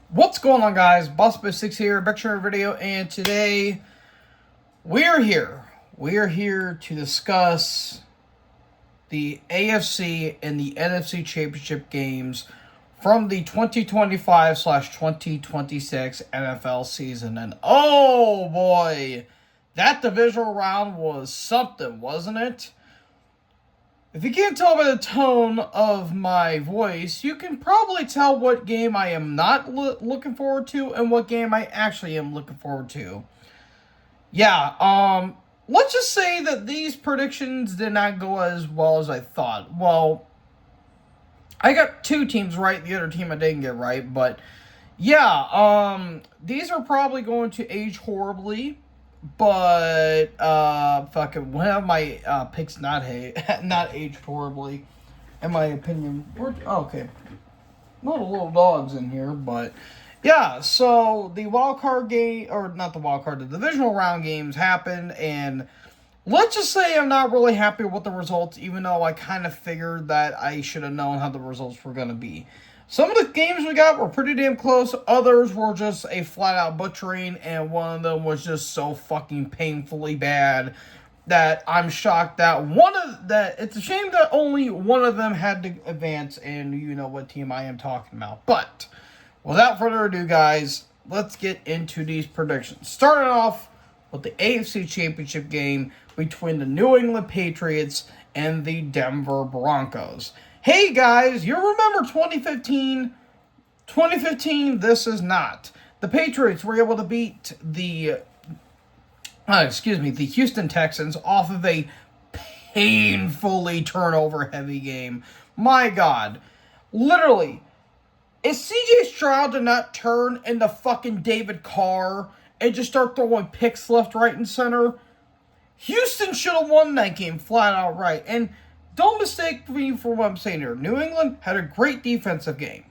What's going on, guys? Boss6 here, back to another video, and today we're here. We're here to discuss the AFC and the NFC Championship games from the 2025/2026 NFL season. And oh boy, that divisional round was something, wasn't it? If you can't tell by the tone of my voice, you can probably tell what game I am not looking forward to and what game I actually am looking forward to. Yeah, let's just say that these predictions did not go as well as I thought. Well, I got two teams right, the other team I didn't get right, but yeah, these are probably going to age horribly. But fucking one of my picks not aged horribly, in my opinion. Okay, not a little dogs in here, but yeah. So the wild card game, or not the wild card, the divisional round games happened, and let's just say I'm not really happy with the results, even though I kind of figured that I should have known how the results were going to be. Some of the games we got were pretty damn close. Others were just a flat-out butchering, and one of them was just so fucking painfully bad that I'm shocked that it's a shame that only one of them had to advance, and you know what team I am talking about. But without further ado, guys, let's get into these predictions. Starting off with the AFC Championship game between the New England Patriots and the Denver Broncos. Hey guys, you remember 2015? 2015, this is not. The Patriots were able to beat the Houston Texans off of a painfully turnover-heavy game. My God. Literally, if CJ Stroud did not turn into fucking David Carr and just start throwing picks left, right, and center, Houston should have won that game flat out right. And don't mistake me for what I'm saying here. New England had a great defensive game.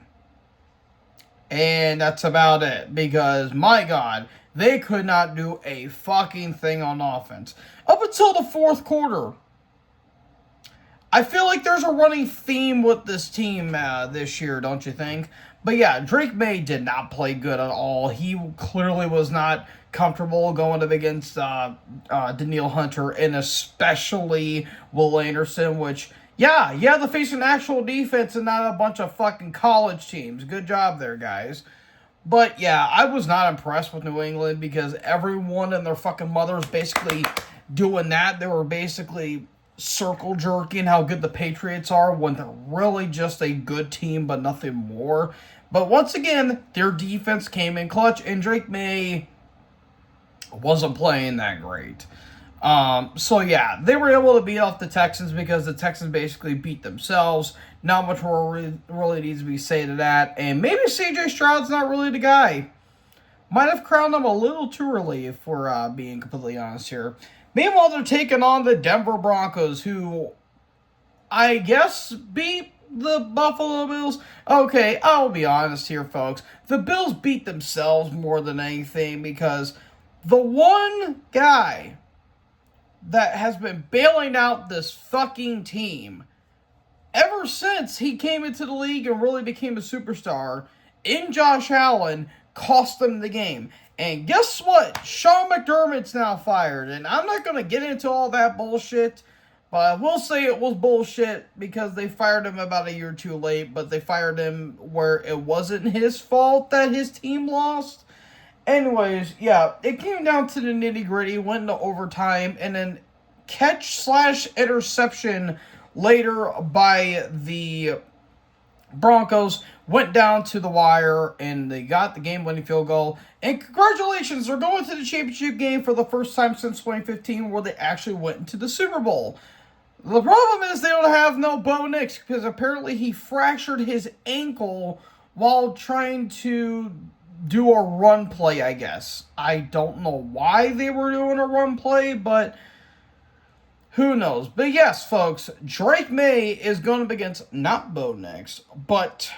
And that's about it. Because, my God, they could not do a fucking thing on offense. Up until the fourth quarter. I feel like there's a running theme with this team this year, don't you think? But yeah, Drake May did not play good at all. He clearly was not comfortable going up against Danielle Hunter and especially Will Anderson, which, yeah, they face an actual defense and not a bunch of fucking college teams. Good job there, guys. But yeah, I was not impressed with New England because everyone and their fucking mother was basically doing that. They were basically circle jerking how good the Patriots are when they're really just a good team but nothing more. But once again, their defense came in clutch and Drake May wasn't playing that great. So yeah, they were able to beat off the Texans because the Texans basically beat themselves. Not much more really needs to be said to that. And maybe CJ Stroud's not really the guy. Might have crowned him a little too early, if we're being completely honest here. Meanwhile, they're taking on the Denver Broncos, who I guess beat the Buffalo Bills. Okay, I'll be honest here, folks. The Bills beat themselves more than anything because the one guy that has been bailing out this fucking team ever since he came into the league and really became a superstar in Josh Allen cost them the game. And guess what? Sean McDermott's now fired. And I'm not going to get into all that bullshit, but I will say it was bullshit because they fired him about a year too late, but they fired him where it wasn't his fault that his team lost. Anyways, yeah, it came down to the nitty-gritty, went into overtime, and then catch/interception later by the Broncos went down to the wire, and they got the game-winning field goal. And congratulations, they're going to the championship game for the first time since 2015 where they actually went into the Super Bowl. The problem is they don't have no Bo Nix because apparently he fractured his ankle while trying to do a run play, I guess. I don't know why they were doing a run play, but who knows? But yes, folks, Drake May is going up against not Bo Nix, but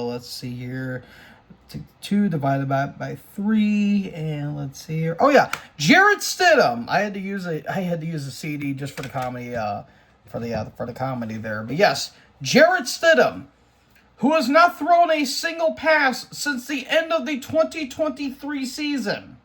let's see here. 2 divided by 3, and let's see here. Oh yeah, Jarrett Stidham. I had to use a CD just for the comedy for the comedy there. But yes, Jarrett Stidham, who has not thrown a single pass since the end of the 2023 season.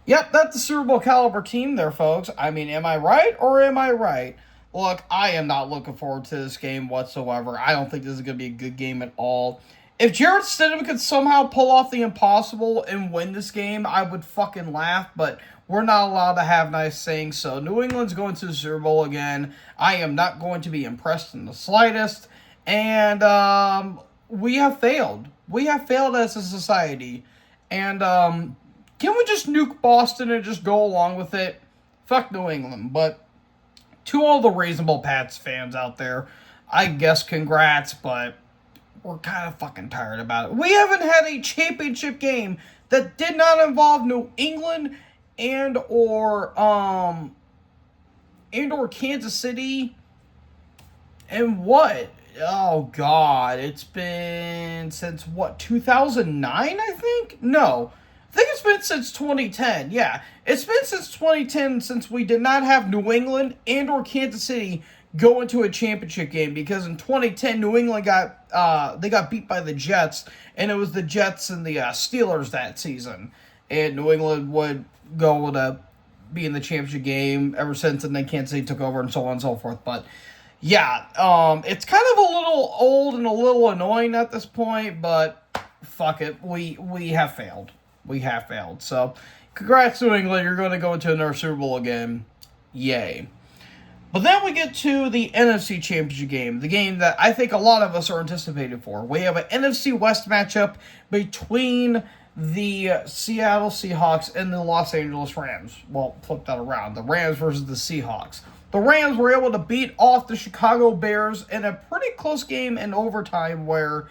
Yep, that's the Super Bowl caliber team there, folks. I mean, am I right or am I right? Look, I am not looking forward to this game whatsoever. I don't think this is going to be a good game at all. If Jarrett Stidham could somehow pull off the impossible and win this game, I would fucking laugh, but we're not allowed to have nice things. So New England's going to the Super Bowl again. I am not going to be impressed in the slightest. And we have failed. We have failed as a society. And can we just nuke Boston and just go along with it? Fuck New England. But to all the reasonable Pats fans out there, I guess congrats, but we're kind of fucking tired about it. We haven't had a championship game that did not involve New England and or Kansas City. And what? Oh, God. It's been since, what, 2009, I think? No. I think it's been since 2010. Yeah. It's been since 2010 since we did not have New England and or Kansas City go into a championship game, because in 2010 New England got beat by the Jets, and it was the Jets and the Steelers that season, and New England would go to be in the championship game ever since, and then Kansas City took over and so on and so forth. But yeah, it's kind of a little old and a little annoying at this point, but fuck it, we have failed. We have failed. So congrats, New England, you're going to go into another Super Bowl again. Yay. But then we get to the NFC Championship game, the game that I think a lot of us are anticipated for. We have an NFC West matchup between the Seattle Seahawks and the Los Angeles Rams. Well, flip that around. The Rams versus the Seahawks. The Rams were able to beat off the Chicago Bears in a pretty close game in overtime where,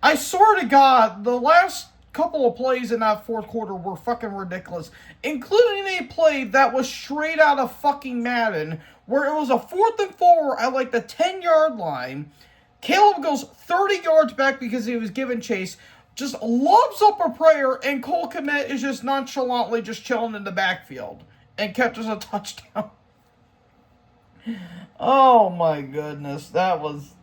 I swear to God, the last couple of plays in that fourth quarter were fucking ridiculous, including a play that was straight out of fucking Madden, where it was a 4th and 4 at like the 10-yard line. Caleb goes 30 yards back because he was given chase, just lobs up a prayer, and Cole Kmet is just nonchalantly just chilling in the backfield and catches a touchdown. Oh my goodness, that was,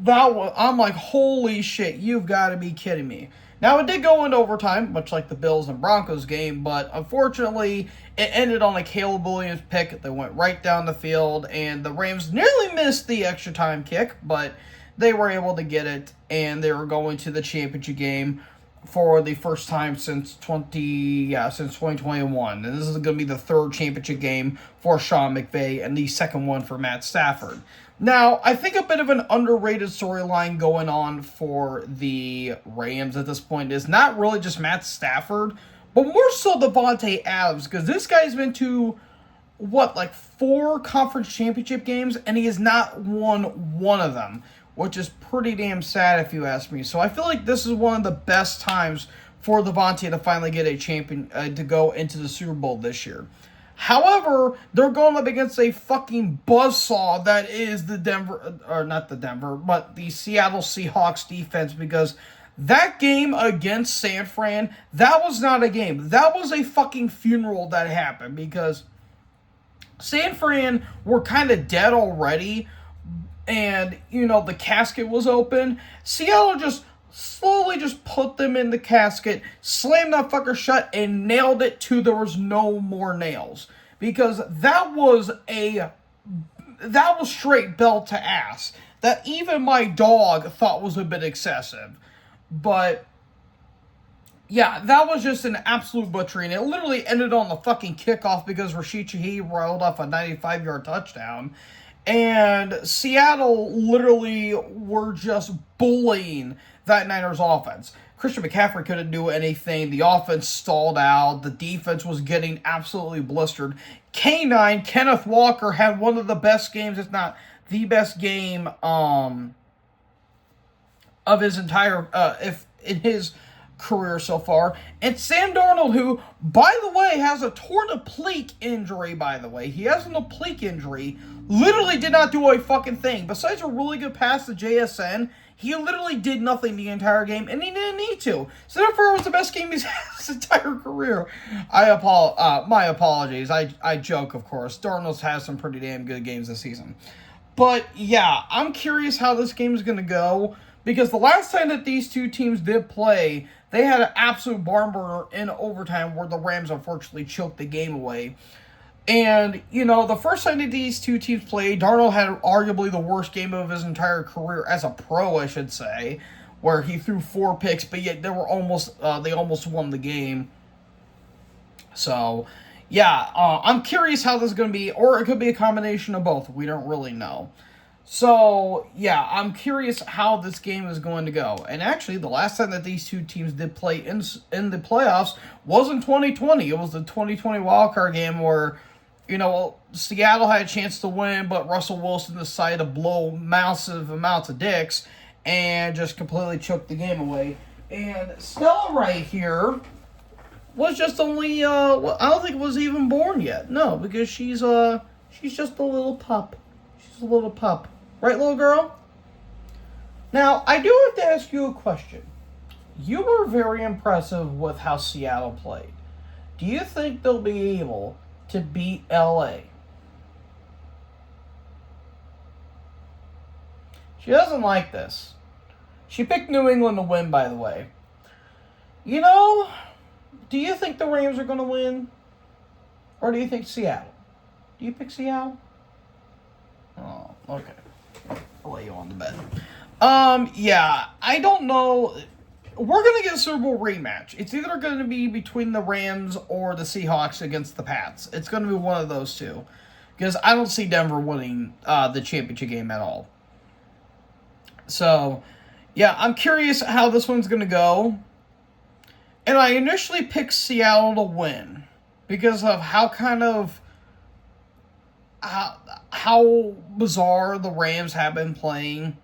I'm like, holy shit, you've got to be kidding me. Now, it did go into overtime, much like the Bills and Broncos game, but unfortunately, it ended on a Caleb Williams pick that went right down the field, and the Rams nearly missed the extra time kick, but they were able to get it, and they were going to the championship game for the first time since 2021. And this is going to be the third championship game for Sean McVay and the second one for Matt Stafford. Now, I think a bit of an underrated storyline going on for the Rams at this point is not really just Matt Stafford, but more so Davante Adams, because this guy's been to, 4 conference championship games, and he has not won one of them, which is pretty damn sad if you ask me. So I feel like this is one of the best times for Davante to finally get a champion, to go into the Super Bowl this year. However, they're going up against a fucking buzzsaw that is the Seattle Seahawks defense, because that game against San Fran, that was not a game. That was a fucking funeral that happened, because San Fran were kind of dead already, and, the casket was open. Seattle just slowly just put them in the casket, slammed that fucker shut, and nailed it to there was no more nails. Because that was straight belt to ass. That even my dog thought was a bit excessive. But, yeah, that was just an absolute butchery. And it literally ended on the fucking kickoff because Rashid Shaheed rolled off a 95-yard touchdown. And Seattle literally were just bullying that Niners offense. Christian McCaffrey couldn't do anything. The offense stalled out. The defense was getting absolutely blistered. K9, Kenneth Walker, had one of the best games, if not the best game, of his entire, career so far. And Sam Darnold, who, by the way, has a torn oblique injury, by the way. He has an oblique injury. Literally did not do a fucking thing. Besides a really good pass to JSN, he literally did nothing the entire game, and he didn't need to. So therefore, it was the best game he's had his entire career. My apologies. I joke, of course. Darnold's has some pretty damn good games this season. But, yeah, I'm curious how this game is going to go, because the last time that these two teams did play, they had an absolute barn burner in overtime where the Rams unfortunately choked the game away. And, you know, the first time that these two teams played, Darnold had arguably the worst game of his entire career as a pro, I should say, where he threw 4 picks, but yet they almost won the game. So, yeah, I'm curious how this is going to be, or it could be a combination of both. We don't really know. So, yeah, I'm curious how this game is going to go. And actually, the last time that these two teams did play in the playoffs was in 2020. It was the 2020 wildcard game where, you know, Seattle had a chance to win, but Russell Wilson decided to blow massive amounts of dicks and just completely choked the game away. And Stella right here was just only, I don't think was even born yet. No, because she's just a little pup. She's a little pup. Right, little girl? Now, I do have to ask you a question. You were very impressive with how Seattle played. Do you think they'll be able to beat LA? She doesn't like this. She picked New England to win, by the way. You know, do you think the Rams are going to win? Or do you think Seattle? Do you pick Seattle? Oh, okay. I'll lay you on the bed. Yeah, I don't know. We're going to get a Super Bowl rematch. It's either going to be between the Rams or the Seahawks against the Pats. It's going to be one of those two. Because I don't see Denver winning the championship game at all. So, yeah, I'm curious how this one's going to go. And I initially picked Seattle to win. Because of how bizarre the Rams have been playing.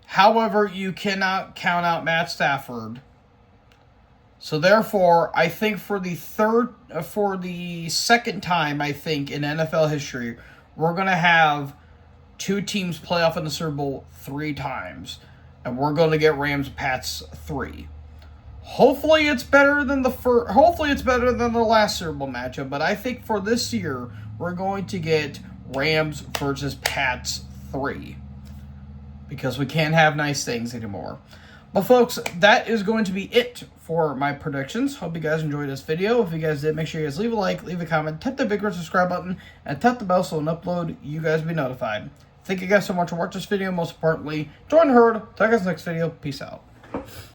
However, you cannot count out Matt Stafford. So therefore, I think for the second time, I think, in NFL history, we're going to have two teams play off in the Super Bowl 3 times. And we're going to get Rams-Pats 3. Hopefully it's better than the last Super Bowl matchup, but I think for this year, we're going to get Rams versus Pats 3. Because we can't have nice things anymore. But folks, that is going to be it for my predictions. Hope you guys enjoyed this video. If you guys did, make sure you guys leave a like, leave a comment, tap the big red subscribe button, and tap the bell so when I upload, you guys be notified. Thank you guys so much for watching this video. Most importantly, join the herd. Talk to you guys next video. Peace out.